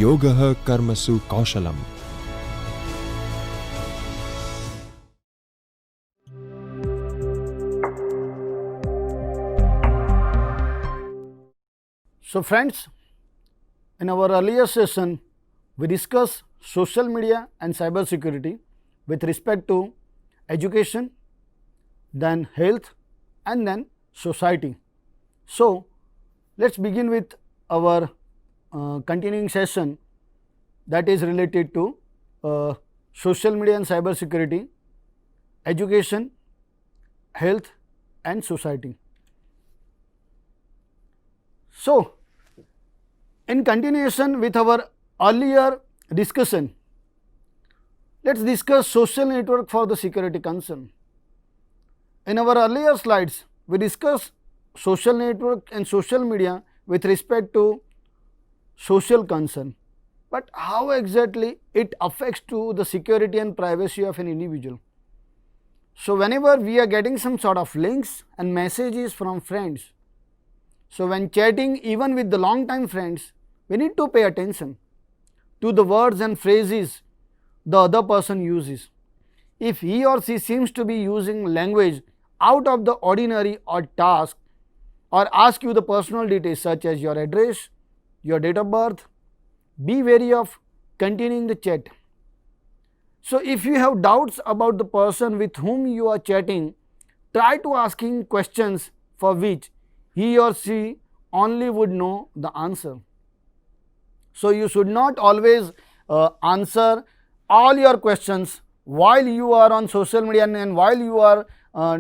योगः कर्मसु कौशलम्. So friends, in our earlier session, we discussed social media and cyber security with respect to education, then health, and then society. So let's begin with our continuing session that is related to social media and cyber security, education, health, and society. So in continuation with our earlier discussion, let's discuss social network for the security concern. In our earlier slides, we discussed social network and social media with respect to social concern, but how exactly it affects to the security and privacy of an individual. So whenever we are getting some sort of links and messages from friends, so when chatting even with the long time friends, we need to pay attention to the words and phrases the other person uses. If he or she seems to be using language out of the ordinary or task, or ask you the personal details such as your address, your date of birth, be wary of continuing the chat. So if you have doubts about the person with whom you are chatting, try to asking questions for which he or she only would know the answer. So you should not always answer all your questions while you are on social media and while you are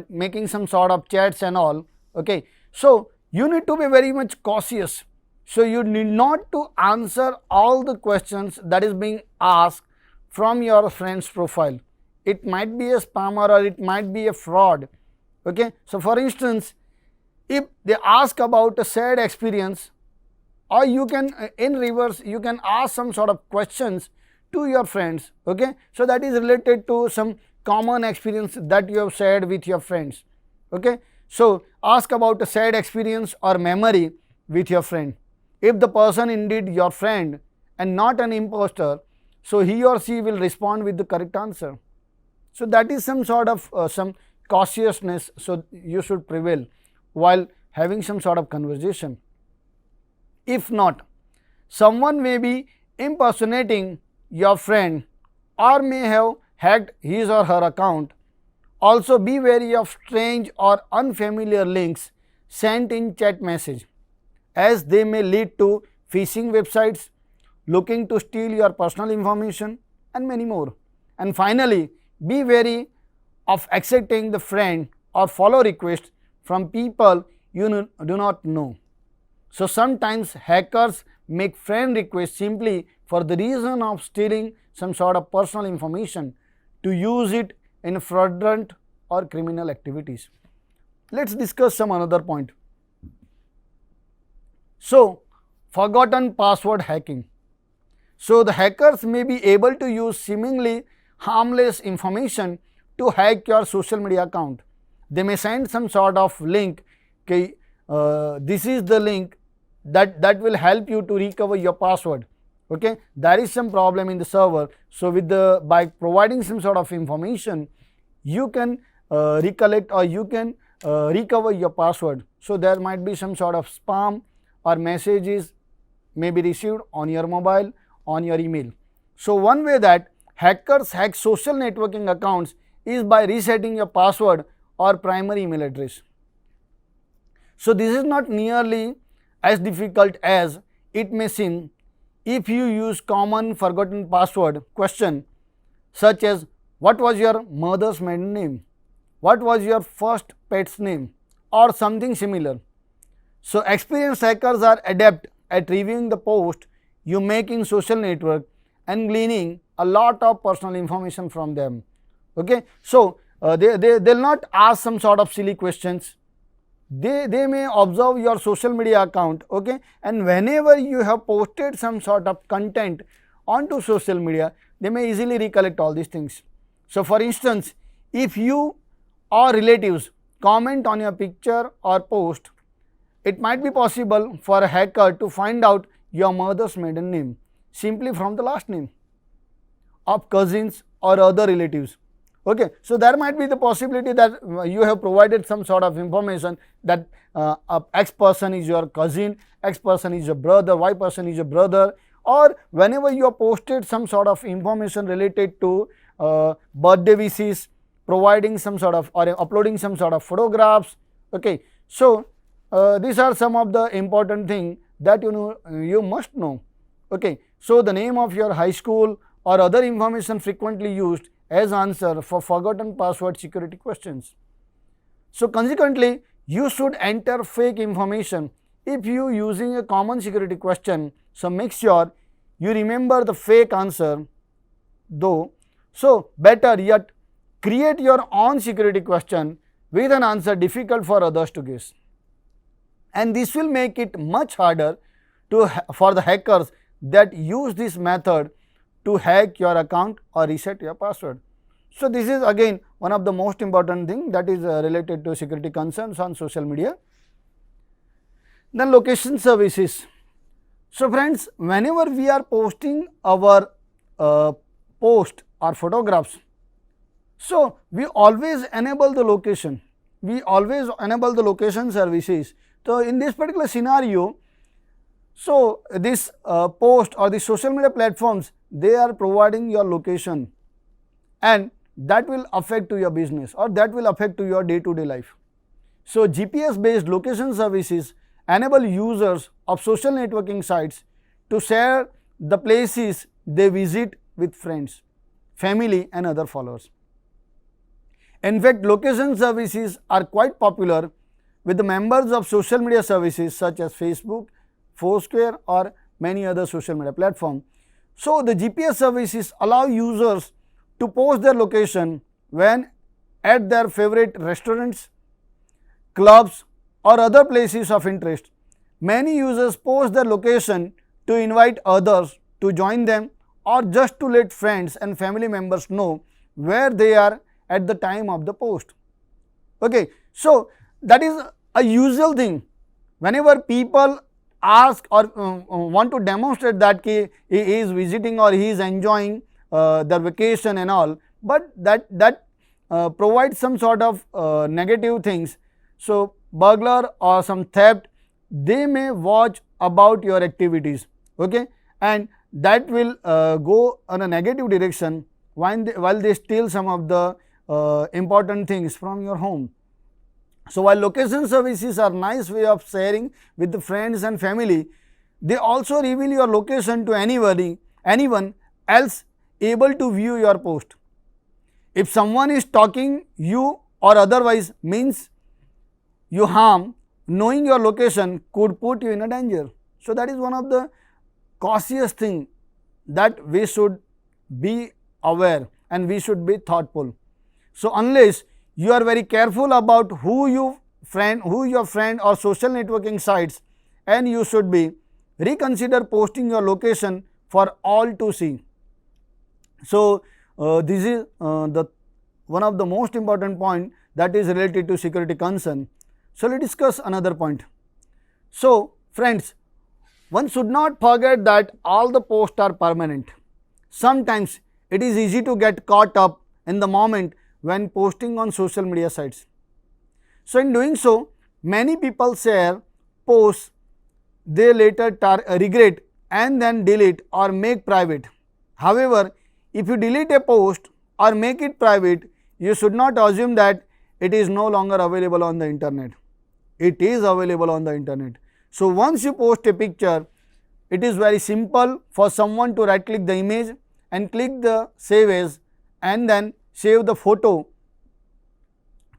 making some sort of chats and all. Okay, so you need to be very much cautious. So you need not to answer all the questions that is being asked from your friend's profile. It might be a spammer or it might be a fraud. Okay, so for instance, if they ask about a sad experience, or you can in reverse you can ask some sort of questions to your friends. Okay, so that is related to some common experience that you have shared with your friends. Okay, so ask about a sad experience or memory with your friend. If the person indeed your friend and not an imposter, so he or she will respond with the correct answer. So that is some sort of some cautiousness, so you should prevail while having some sort of conversation. If not, someone may be impersonating your friend or may have hacked his or her account. Also be wary of strange or unfamiliar links sent in chat message, as they may lead to phishing websites looking to steal your personal information and many more. And finally, be wary of accepting the friend or follow requests from people you do not know. So sometimes hackers make friend requests simply for the reason of stealing some sort of personal information to use it in fraudulent or criminal activities. Let's discuss some another point. So forgotten password hacking. So the hackers may be able to use seemingly harmless information to hack your social media account. They may send some sort of link, okay, this is the link that will help you to recover your password. Okay, there is some problem in the server, so with the by providing some sort of information, you can recollect or you can recover your password. So there might be some sort of spam or messages may be received on your mobile, on your email. So one way that hackers hack social networking accounts is by resetting your password or primary email address. So this is not nearly as difficult as it may seem if you use common forgotten password question such as what was your mother's maiden name, what was your first pet's name, or something similar. So experienced hackers are adept at reviewing the post you make in social network and gleaning a lot of personal information from them. Okay, so they'll not ask some sort of silly questions. They may observe your social media account, okay, and whenever you have posted some sort of content onto social media, they may easily recollect all these things. So for instance, if you or relatives comment on your picture or post, it might be possible for a hacker to find out your mother's maiden name simply from the last name of cousins or other relatives. Okay. So, there might be the possibility that you have provided some sort of information that X person is your cousin, X person is your brother, Y person is your brother, or whenever you have posted some sort of information related to birthday wishes, providing some sort of or uploading some sort of photographs. Okay. So, these are some of the important things that you must know. Okay. So, the name of your high school or other information frequently used as answer for forgotten password security questions. So, consequently, you should enter fake information if you using a common security question. So, make sure you remember the fake answer though. So, better yet, create your own security question with an answer difficult for others to guess, and this will make it much harder for the hackers that use this method to hack your account or reset your password. So, this is again one of the most important thing that is related to security concerns on social media. Then location services. So, friends, whenever we are posting our post or photographs, so we always enable the location, we always enable the location services. So, in this particular scenario, so this post or the social media platforms, they are providing your location, and that will affect to your business or that will affect to your day-to-day life. So, GPS based location services enable users of social networking sites to share the places they visit with friends, family and other followers. In fact, location services are quite popular with the members of social media services such as Facebook, Foursquare or many other social media platforms. So, the GPS services allow users to post their location when at their favorite restaurants, clubs or other places of interest. Many users post their location to invite others to join them or just to let friends and family members know where they are at the time of the post. Okay. So, that is a usual thing whenever people ask or want to demonstrate that he is visiting or he is enjoying their vacation and all, but that provides some sort of negative things. So, burglar or some theft, they may watch about your activities, okay, and that will go on a negative direction while they steal some of the important things from your home. So, while location services are nice way of sharing with the friends and family, they also reveal your location to anyone else able to view your post. If someone is stalking you or otherwise means you harm, knowing your location could put you in a danger. So, that is one of the cautious thing that we should be aware and we should be thoughtful. So, unless you are very careful about who your friend or social networking sites, and you should be reconsider posting your location for all to see. So, this is the one of the most important point that is related to security concern. So, let us discuss another point. So, friends, one should not forget that all the posts are permanent. Sometimes it is easy to get caught up in the moment when posting on social media sites. So, in doing so, many people share posts they later regret and then delete or make private. However, if you delete a post or make it private, you should not assume that it is no longer available on the internet. It is available on the internet. So, once you post a picture, it is very simple for someone to right click the image and click the save as and then save the photo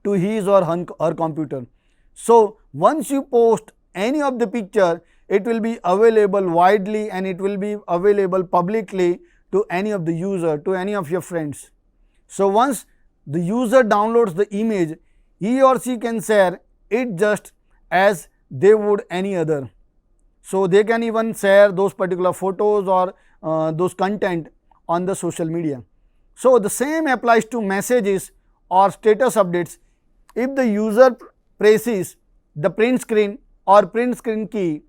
to his or her computer. So, once you post any of the picture, it will be available widely and it will be available publicly to any of the user, to any of your friends. So, once the user downloads the image, he or she can share it just as they would any other. So, they can even share those particular photos or those content on the social media. So, the same applies to messages or status updates. If the user presses the print screen or print screen key,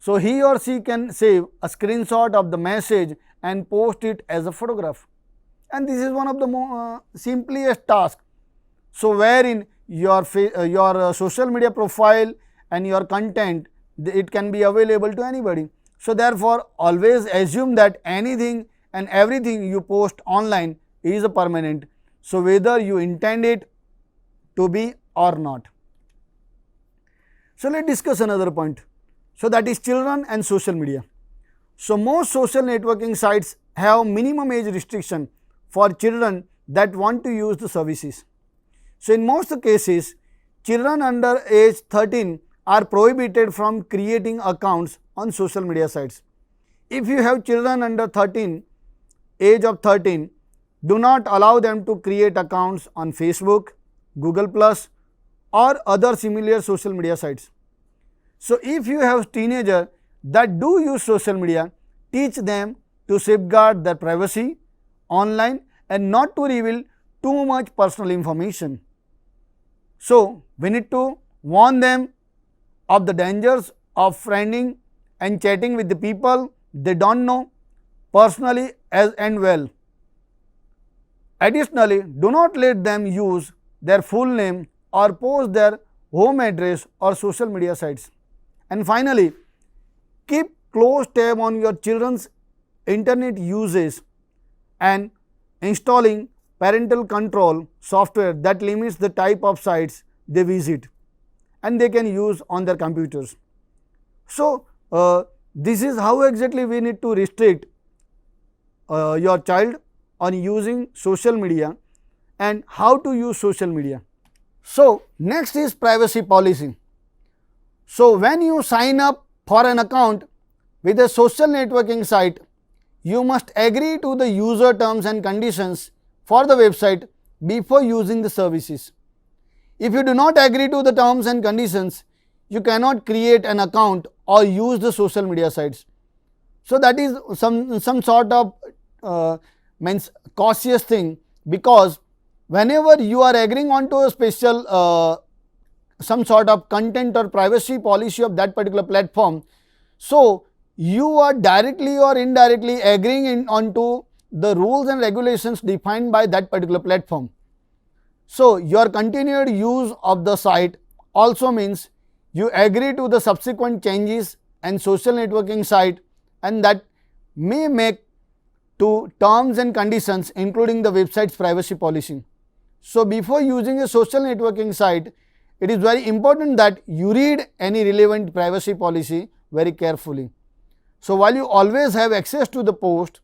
So, he or she can save a screenshot of the message and post it as a photograph, and this is one of the simplest tasks. So, wherein your social media profile and your content, it can be available to anybody. So, therefore, always assume that anything and everything you post online is a permanent. So, whether you intend it to be or not. So, let us discuss another point. So, that is children and social media. So, most social networking sites have minimum age restriction for children that want to use the services. So, in most cases, children under age 13 are prohibited from creating accounts on social media sites. If you have children under 13, age of 13, do not allow them to create accounts on Facebook, Google Plus or other similar social media sites. So, if you have teenagers that do use social media, teach them to safeguard their privacy online and not to reveal too much personal information. So, we need to warn them of the dangers of friending and chatting with the people they do not know personally as and well. Additionally, do not let them use their full name or post their home address or social media sites. And finally, keep close tab on your children's internet usage and installing parental control software that limits the type of sites they visit and they can use on their computers. So, this is how exactly we need to restrict your child on using social media and how to use social media. So, next is privacy policy. So, when you sign up for an account with a social networking site, you must agree to the user terms and conditions for the website before using the services. If you do not agree to the terms and conditions, you cannot create an account or use the social media sites. So, that is some sort of means cautious thing, because whenever you are agreeing on to a special some sort of content or privacy policy of that particular platform, so you are directly or indirectly agreeing onto the rules and regulations defined by that particular platform. So, your continued use of the site also means you agree to the subsequent changes and social networking site, and that may make to terms and conditions including the website's privacy policy. So, before using a social networking site, it is very important that you read any relevant privacy policy very carefully. So, while you always have access to the post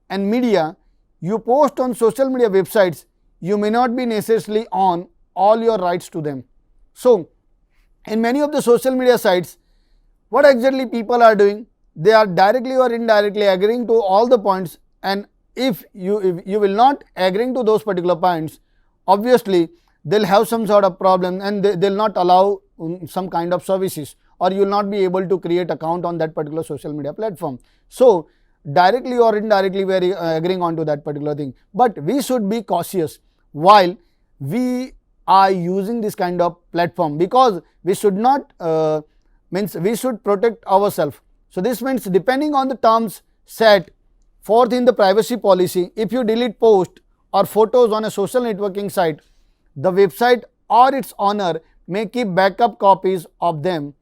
and media you post on social media websites, you may not be necessarily on all your rights to them. So, in many of the social media sites, what exactly people are doing? They are directly or indirectly agreeing to all the points, and if you will not agreeing to those particular points, obviously they will have some sort of problem and they will not allow some kind of services, or you will not be able to create account on that particular social media platform. So, directly or indirectly we are agreeing on to that particular thing, but we should be cautious while we are using this kind of platform, because we should not means we should protect ourselves. So, this means depending on the terms set forth in the privacy policy, if you delete posts or photos on a social networking site, the website or its owner may keep backup copies of them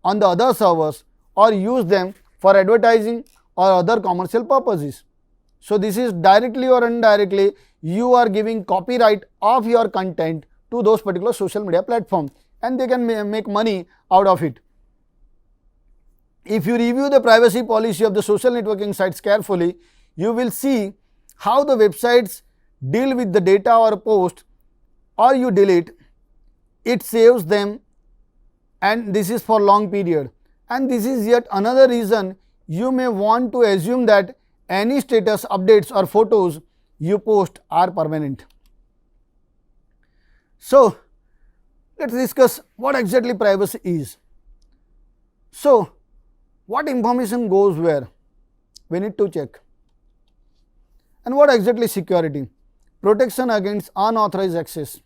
on the other servers or use them for advertising or other commercial purposes. So, this is directly or indirectly you are giving copyright of your content to those particular social media platforms, and they can make money out of it. If you review the privacy policy of the social networking sites carefully, you will see how the websites deal with the data or post or you delete. It saves them, and this is for long period, and this is yet another reason you may want to assume that any status updates or photos you post are permanent. So, let us discuss what exactly privacy is. So, what information goes where? We need to check. And what exactly security? Protection against unauthorized access.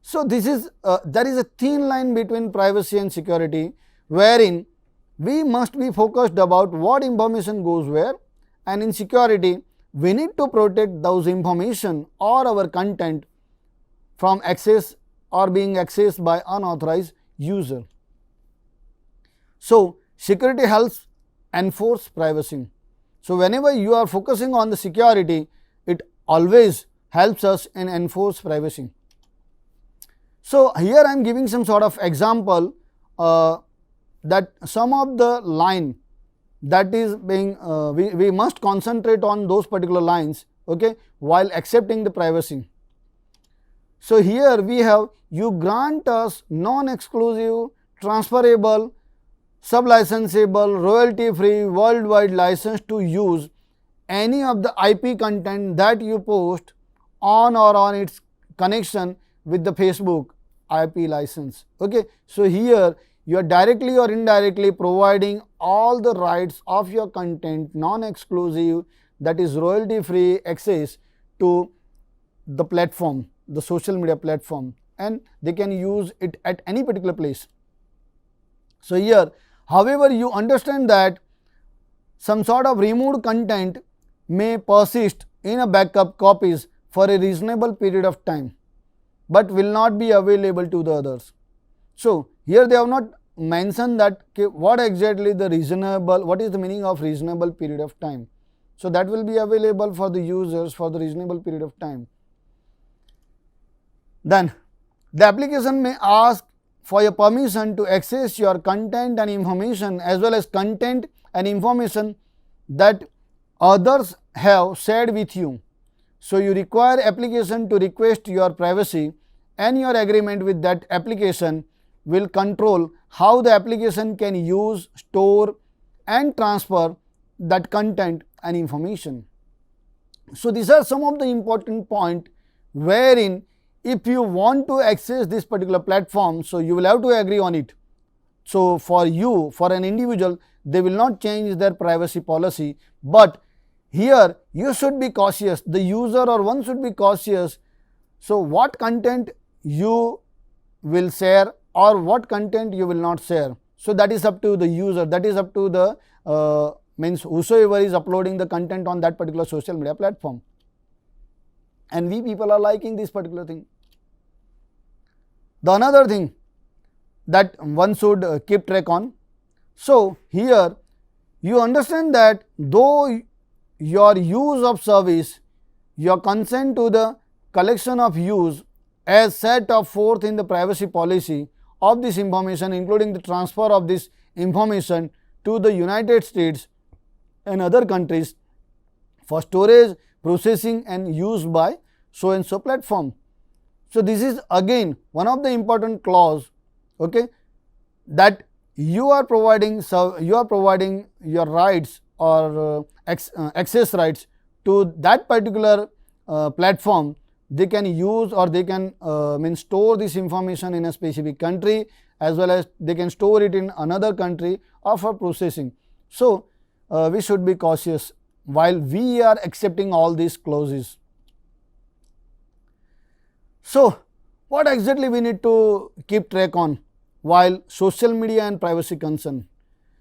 So, this is there is a thin line between privacy and security, wherein we must be focused about what information goes where, and in security we need to protect those information or our content from access or being accessed by unauthorized user. So, security helps enforce privacy. So, whenever you are focusing on the security, it always helps us in enforce privacy. So, here I am giving some sort of example that some of the line that is being we must concentrate on those particular lines, okay, while accepting the privacy. So, here we have you grant us non-exclusive, transferable, sublicensable, royalty free worldwide license to use any of the IP content that you post on or on its connection with the Facebook IP license. Okay. So, here you are directly or indirectly providing all the rights of your content non-exclusive, that is royalty free access to the platform, the social media platform, and they can use it at any particular place. So, here however, you understand that some sort of removed content may persist in a backup copies for a reasonable period of time, but will not be available to the others. So, here they have not mentioned that what exactly the reasonable, what is the meaning of reasonable period of time. So, that will be available for the users for the reasonable period of time. Then the application may ask for your permission to access your content and information as well as content and information that others have shared with you. So, you require application to request your privacy, and your agreement with that application will control how the application can use, store and transfer that content and information. So, these are some of the important points wherein if you want to access this particular platform, so you will have to agree on it. So, for you, for an individual, they will not change their privacy policy, but here you should be cautious, the user or one should be cautious. So, what content you will share or what content you will not share. So, that is up to the user, that is up to the means whosoever is uploading the content on that particular social media platform, and we people are liking this particular thing. The another thing that one should keep track on. So, here you understand that though your use of service, your consent to the collection of use as set forth in the privacy policy of this information, including the transfer of this information to the United States and other countries for storage, processing and use by so and so platform. So, this is again one of the important clause, okay, that you are providing your rights or access rights to that particular platform. They can use or they can store this information in a specific country, as well as they can store it in another country or for processing. So, we should be cautious while we are accepting all these clauses. So, what exactly we need to keep track on while social media and privacy concern?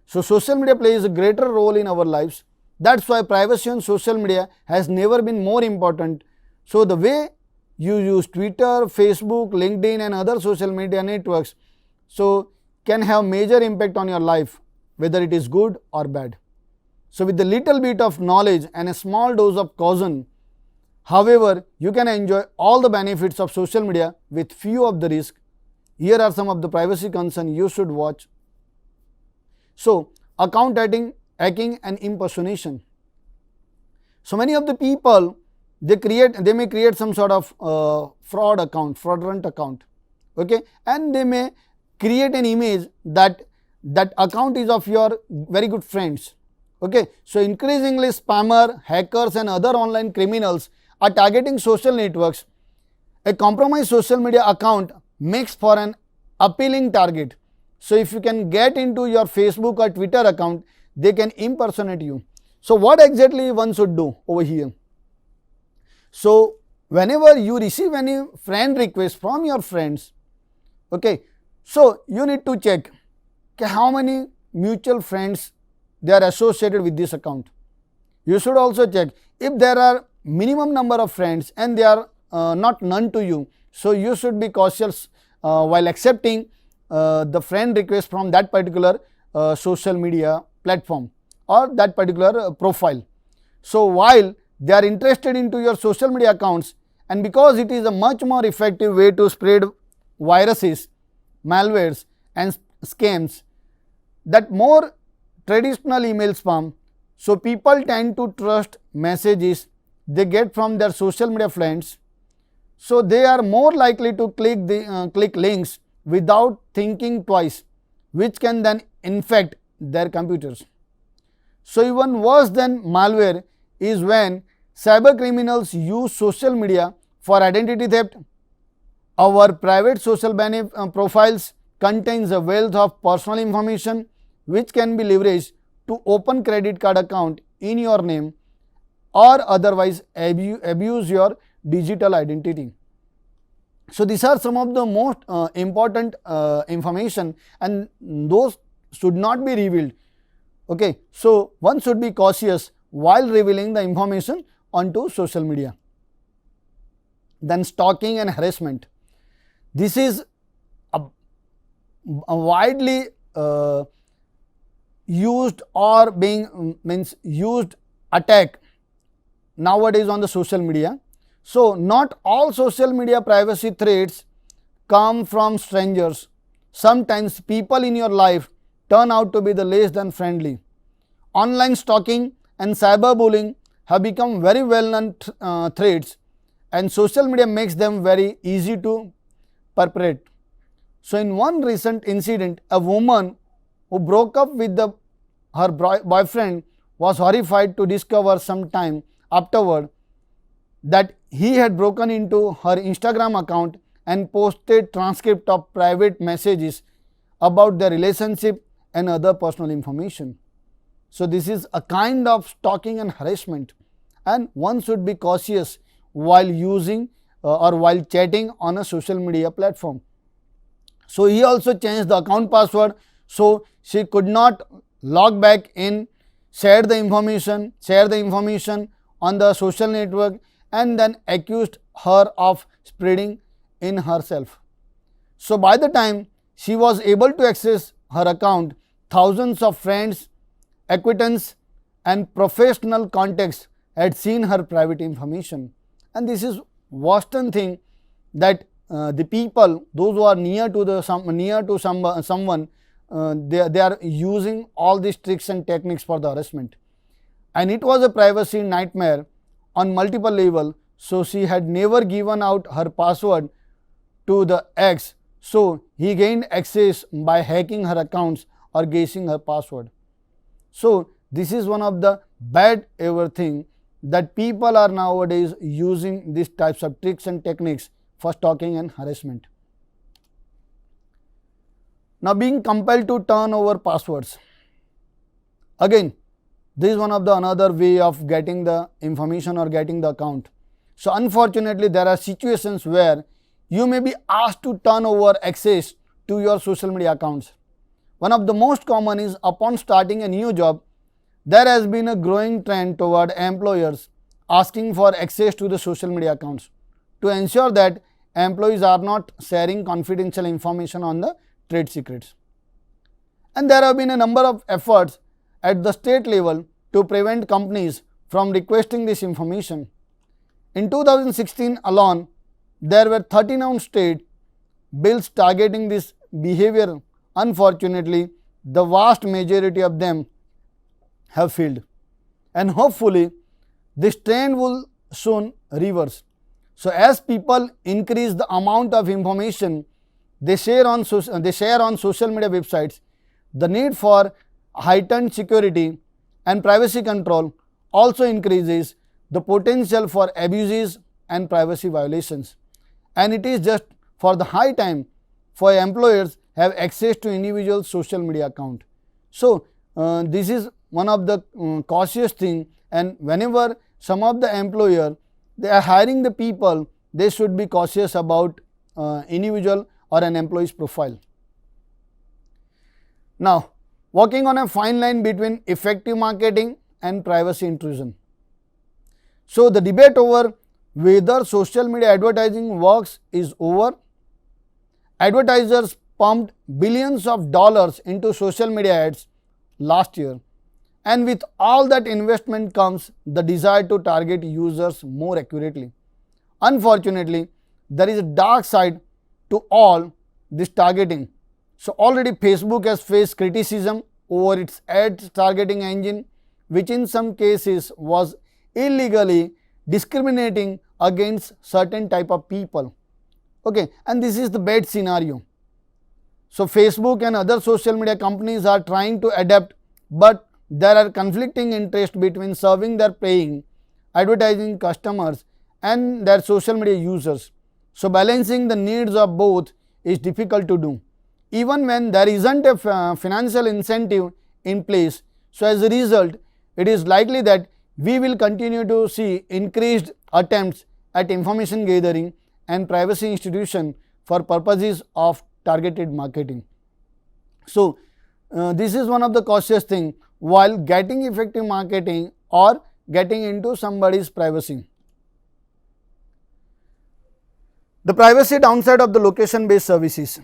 So, social media plays a greater role in our lives. That is why privacy on social media has never been more important. So, the way you use Twitter, Facebook, LinkedIn and other social media networks, so can have major impact on your life, whether it is good or bad. So, with a little bit of knowledge and a small dose of caution, however, you can enjoy all the benefits of social media with few of the risks. Here are some of the privacy concerns you should watch. So, account hacking and impersonation. So, many of the people they may create some sort of fraudulent account, okay, and they may create an image that account is of your very good friends. Okay. So, increasingly spammer, hackers and other online criminals are targeting social networks. A compromised social media account makes for an appealing target. So, if you can get into your Facebook or Twitter account, they can impersonate you. So, what exactly one should do over here? So, whenever you receive any friend request from your friends, okay, so you need to check how many mutual friends they are associated with this account. You should also check if there are minimum number of friends and they are not known to you. So, you should be cautious while accepting the friend request from that particular social media platform or that particular profile. So, while they are interested into your social media accounts, and because it is a much more effective way to spread viruses, malwares and scams, that more traditional email spam. So, people tend to trust messages they get from their social media friends. So, they are more likely to click links without thinking twice, which can then infect their computers. So, even worse than malware is when cyber criminals use social media for identity theft. Our private social profiles contains a wealth of personal information which can be leveraged to open credit card account in your name or otherwise abuse your digital identity. So, these are some of the most important information, and those should not be revealed. Okay. So, one should be cautious while revealing the information onto social media. Then stalking and harassment. This is a widely used or being used attack nowadays on the social media. So, not all social media privacy threats come from strangers. Sometimes people in your life turn out to be the less than friendly. Online stalking and cyberbullying have become very well known threats, and social media makes them very easy to perpetrate. So, in one recent incident, a woman who broke up with her boyfriend was horrified to discover some time afterward that he had broken into her Instagram account and posted transcript of private messages about their relationship and other personal information. So, this is a kind of stalking and harassment, and one should be cautious while using or while chatting on a social media platform. So, he also changed the account password, so she could not log back in, share the information on the social network, and then accused her of spreading in herself. So, by the time she was able to access her account, thousands of friends, acquaintances and professional contacts had seen her private information. And this is worst thing, that the people, those who are near to someone, they are using all these tricks and techniques for the harassment. And it was a privacy nightmare on multiple levels. So, she had never given out her password to the ex. So, he gained access by hacking her accounts or guessing her password. So, this is one of the bad ever thing, that people are nowadays using these types of tricks and techniques for stalking and harassment. Now, being compelled to turn over passwords. Again, this is one of the another way of getting the information or getting the account. So, unfortunately, there are situations where you may be asked to turn over access to your social media accounts. One of the most common is upon starting a new job, there has been a growing trend toward employers asking for access to the social media accounts to ensure that employees are not sharing confidential information on the trade secrets. And there have been a number of efforts at the state level to prevent companies from requesting this information. In 2016 alone, there were 39 state bills targeting this behavior. Unfortunately, the vast majority of them have failed, and hopefully this trend will soon reverse. So, as people increase the amount of information they share on social media websites, the need for heightened security and privacy control also increases the potential for abuses and privacy violations. And it is just for the high time for employers have access to individual social media account. So, this is one of the cautious thing, and whenever some of the employer they are hiring the people, they should be cautious about individual or an employee's profile. Now, walking on a fine line between effective marketing and privacy intrusion. So, the debate over whether social media advertising works is over. Advertisers pumped billions of dollars into social media ads last year, and with all that investment comes the desire to target users more accurately. Unfortunately, there is a dark side to all this targeting. So, already Facebook has faced criticism over its ads targeting engine, which in some cases was illegally discriminating against certain type of people. Okay, and this is the bad scenario. So, Facebook and other social media companies are trying to adapt, but there are conflicting interests between serving their paying advertising customers and their social media users. So, balancing the needs of both is difficult to do, even when there isn't a financial incentive in place. So, as a result, it is likely that we will continue to see increased attempts at information gathering and privacy institution for purposes of targeted marketing. So, this is one of the cautious thing while getting effective marketing or getting into somebody's privacy. The privacy downside of the location based services.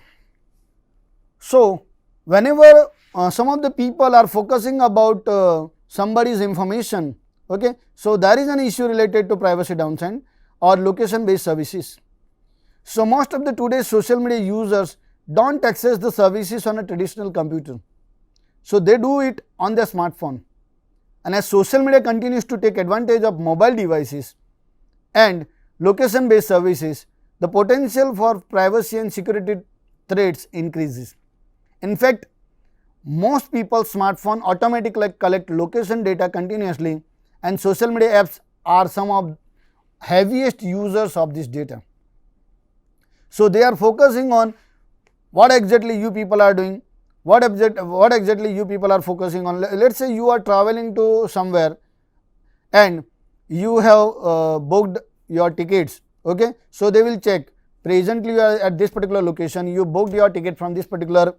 So, whenever some of the people are focusing about somebody's information, okay, so there is an issue related to privacy downside or location based services. So, most of the today's social media users don't access the services on a traditional computer. So, they do it on their smartphone, and as social media continues to take advantage of mobile devices and location based services, the potential for privacy and security threats increases. In fact, most people's smartphone automatically collect location data continuously, and social media apps are some of heaviest users of this data. So, they are focusing on what exactly you people are doing, what exactly you people are focusing on. Let us say you are traveling to somewhere and you have booked your tickets. Okay. So, they will check presently you are at this particular location, you booked your ticket from this particular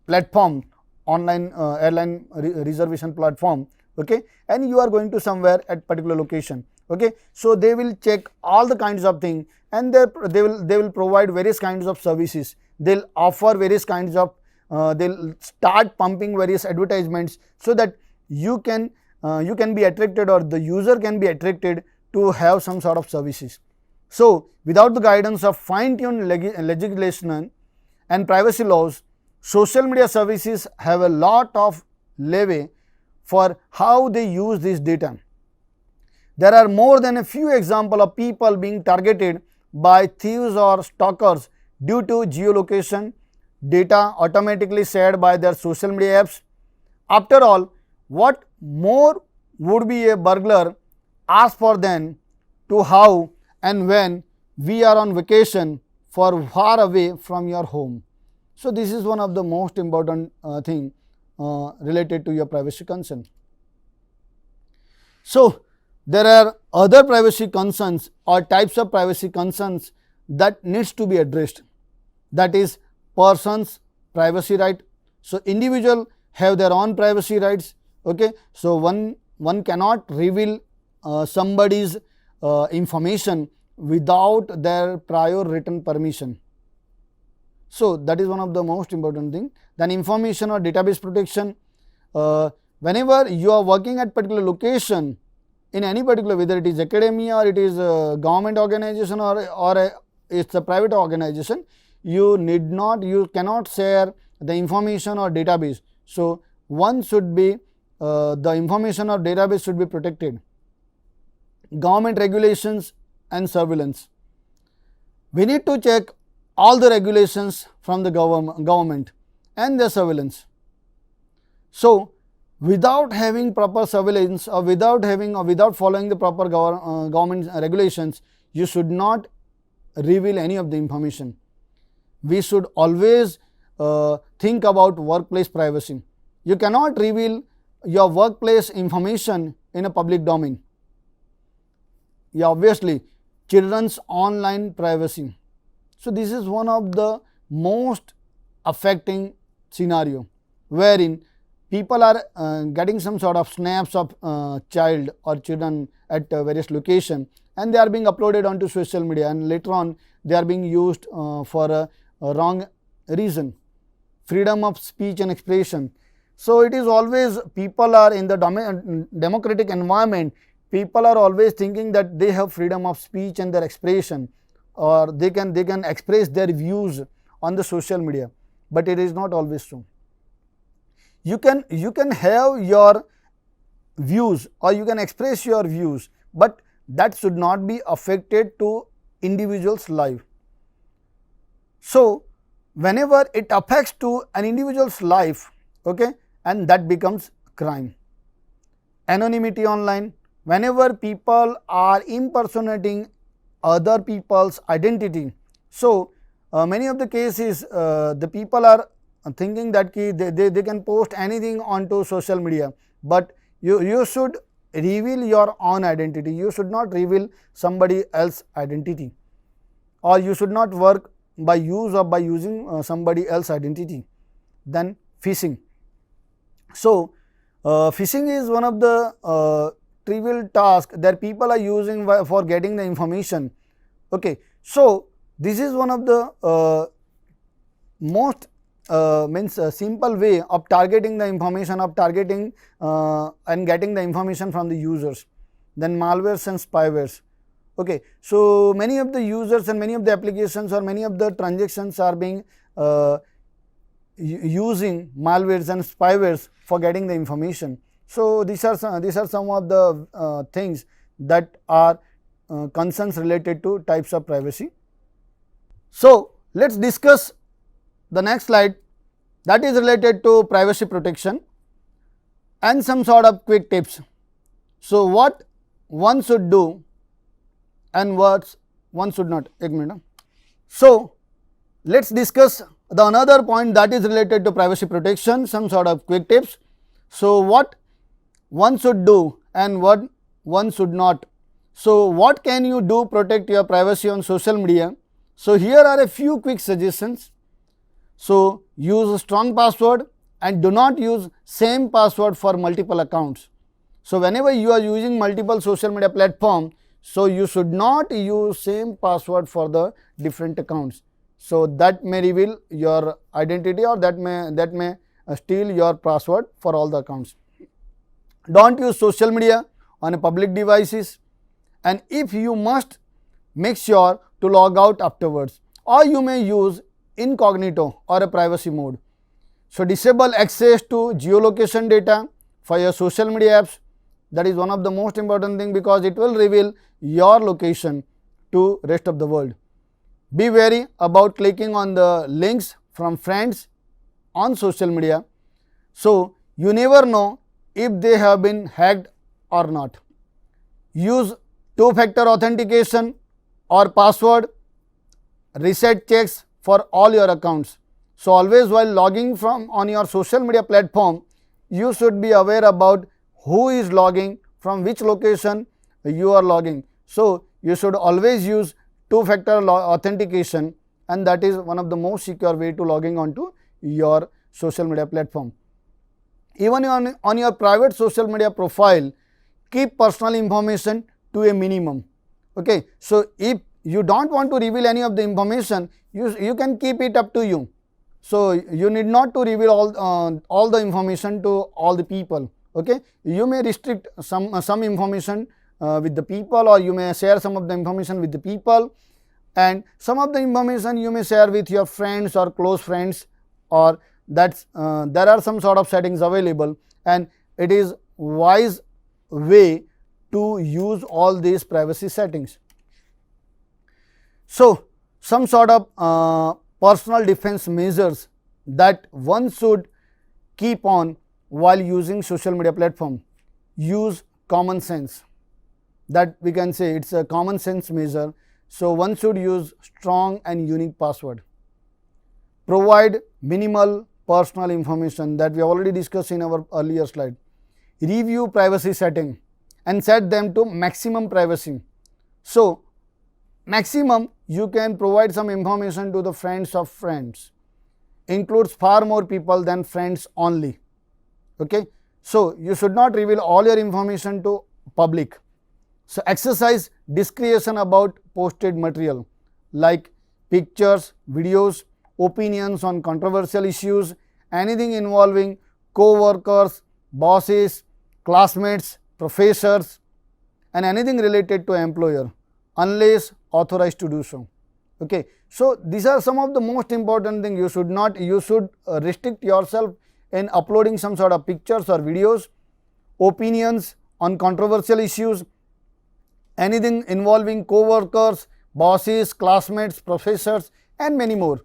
platform, online airline reservation platform, okay, and you are going to somewhere at particular location. Okay. So, they will check all the kinds of things, and they will provide various kinds of services. They will offer various kinds of they will start pumping various advertisements, so that you can be attracted, or the user can be attracted to have some sort of services. So, without the guidance of fine tuned legislation and privacy laws, social media services have a lot of leeway for how they use this data. There are more than a few examples of people being targeted by thieves or stalkers due to geolocation data automatically shared by their social media apps. After all, what more would be a burglar ask for than to how and when we are on vacation far away from your home? So, this is one of the most important thing related to your privacy concern. So, there are other privacy concerns or types of privacy concerns that needs to be addressed, that is person's privacy right. So, individual have their own privacy rights. Okay. So, one cannot reveal somebody's information without their prior written permission. So, that is one of the most important thing. Then information or database protection. Whenever you are working at particular location in any particular, whether it is academia or it is a government organization or it's a private organization, you cannot share the information or database. So, one should be the information or database should be protected. Government regulations and surveillance. We need to check all the regulations from the government and the surveillance. So, without having proper surveillance or without following the proper government regulations, you should not reveal any of the information. We should always think about workplace privacy. You cannot reveal your workplace information in a public domain. Yeah, obviously, children's online privacy. So, this is one of the most affecting scenario. wherein people are getting some sort of snaps of child or children at various location, and they are being uploaded onto social media, and later on they are being used for a wrong reason. Freedom of speech and expression. So it is always, people are in the democratic environment, people are always thinking that they have freedom of speech and their expression, or they can express their views on the social media, but it is not always so. You can have your views, or you can express your views, but that should not be affected to individual's life. So whenever it affects to an individual's life, okay, and that becomes crime. Anonymity online. Whenever people are impersonating other people's identity, so many of the cases the people are thinking that they can post anything onto social media, but you should reveal your own identity. You should not reveal somebody else's identity, or you should not work by using somebody else's identity. Then phishing. So phishing is one of the trivial tasks that people are using for getting the information. Okay, so this is one of the most simple way of targeting the information, of targeting and getting the information from the users. Then malwares and spywares. Okay, so many of the users and many of the applications or many of the transactions are being using malwares and spywares for getting the information. So these are some of the things that are concerns related to types of privacy. So let's discuss the next slide, that is related to privacy protection and some sort of quick tips. So what one should do and what one should not. Ek minute. So let's discuss the another point that is related to privacy protection, some sort of quick tips. So what one should do and what one should not. So what can you do protect your privacy on social media? So here are a few quick suggestions. So use a strong password and do not use same password for multiple accounts. So whenever you are using multiple social media platform, so you should not use same password for the different accounts. So that may reveal your identity, or that may steal your password for all the accounts. Don't use social media on a public devices, and if you must, make sure to log out afterwards, or you may use incognito or a privacy mode. So disable access to geolocation data for your social media apps. That is one of the most important thing, because it will reveal your location to rest of the world. Be wary about clicking on the links from friends on social media. So you never know if they have been hacked or not. Use two-factor authentication or password reset checks for all your accounts. So always while logging from on your social media platform, you should be aware about who is logging, from which location you are logging. So you should always use two-factor authentication, and that is one of the most secure way to logging onto your social media platform. Even on your private social media profile, keep personal information to a minimum. Okay, so if you don't want to reveal any of the information, you can keep it up to you. So you need not to reveal all the information to all the people. Okay, you may restrict some information with the people, or you may share some of the information with the people, and some of the information you may share with your friends or close friends, or that's there are some sort of settings available, and it is wise way to use all these privacy settings. So some sort of personal defense measures that one should keep on while using social media platform. Use common sense. That we can say it's a common sense measure. So one should use strong and unique password. Provide minimal personal information, that we already discussed in our earlier slide. Review privacy setting and set them to maximum privacy. So maximum, you can provide some information to the friends of friends. includes far more people than friends only. Okay, so you should not reveal all your information to public. So exercise discretion about posted material like pictures, videos, opinions on controversial issues, anything involving co-workers, bosses, classmates, professors, and anything related to employer unless authorized to do so. Okay. So these are some of the most important things. You should restrict yourself in uploading some sort of pictures or videos, opinions on controversial issues, anything involving co-workers, bosses, classmates, professors, and many more.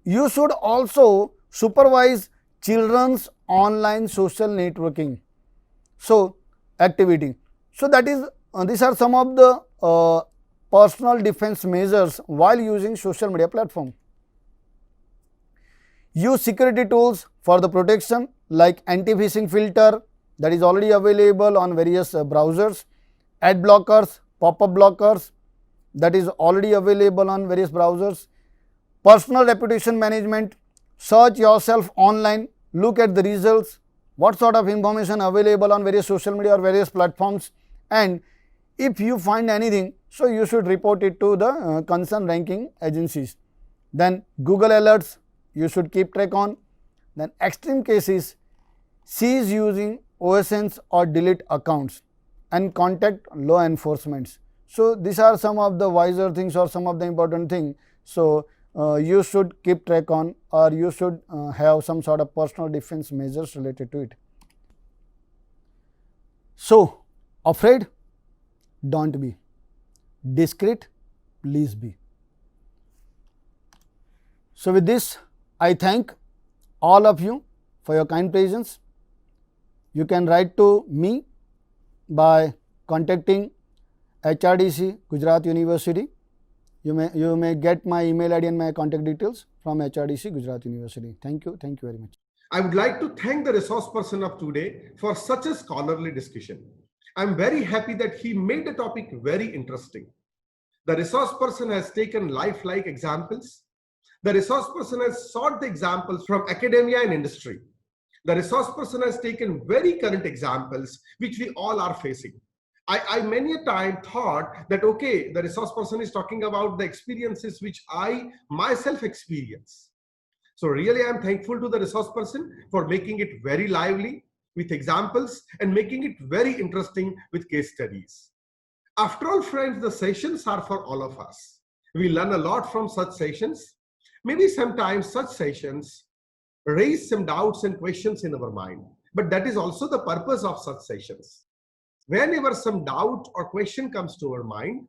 You should also supervise children's online social networking activity. So that is these are some of the personal defense measures while using social media platform. Use security tools for the protection like anti-phishing filter that is already available on various browsers, ad blockers, pop-up blockers that is already available on various browsers, personal reputation management, search yourself online, look at the results, what sort of information available on various social media or various platforms, and if you find anything, so you should report it to the concerned ranking agencies. Then Google alerts you should keep track on. Then extreme cases, cease using OSNs or delete accounts and contact law enforcement. So these are some of the wiser things or some of the important things. So you should keep track on, or you should have some sort of personal defense measures related to it. So afraid? Don't be. Discreet? Please be. So with this, I thank all of you for your kind presence. You can write to me by contacting HRDC Gujarat University. You may get my email ID and my contact details from HRDC Gujarat University. Thank you very much. I would like to thank the resource person of today for such a scholarly discussion. I am very happy that he made the topic very interesting. The resource person has taken lifelike examples. The resource person has sought the examples from academia and industry. The resource person has taken very current examples which we all are facing. I many a time thought that, okay, the resource person is talking about the experiences which I myself experience. So really I am thankful to the resource person for making it very lively with examples and making it very interesting with case studies. After all, friends, the sessions are for all of us. We learn a lot from such sessions. Maybe sometimes such sessions raise some doubts and questions in our mind, but that is also the purpose of such sessions. Whenever some doubt or question comes to our mind,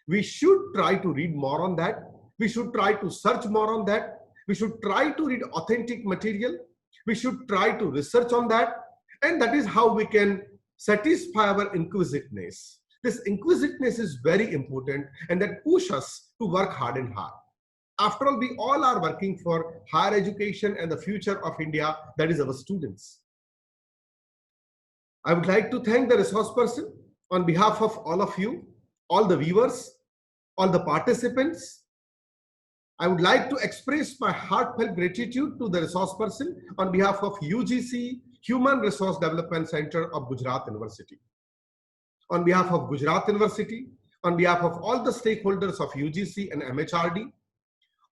we should try to read more on that. We should try to search more on that. We should try to read authentic material. We should try to research on that. And that is how we can satisfy our inquisitiveness. This inquisitiveness is very important, and that pushes us to work hard and hard. After all, we all are working for higher education and the future of India, that is our students. I would like to thank the resource person on behalf of all of you, all the viewers, all the participants. I would like to express my heartfelt gratitude to the resource person on behalf of UGC Human Resource Development Center of Gujarat University. On behalf of Gujarat University, on behalf of all the stakeholders of UGC and MHRD,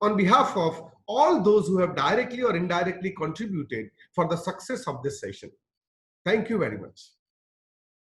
on behalf of all those who have directly or indirectly contributed for the success of this session. Thank you very much.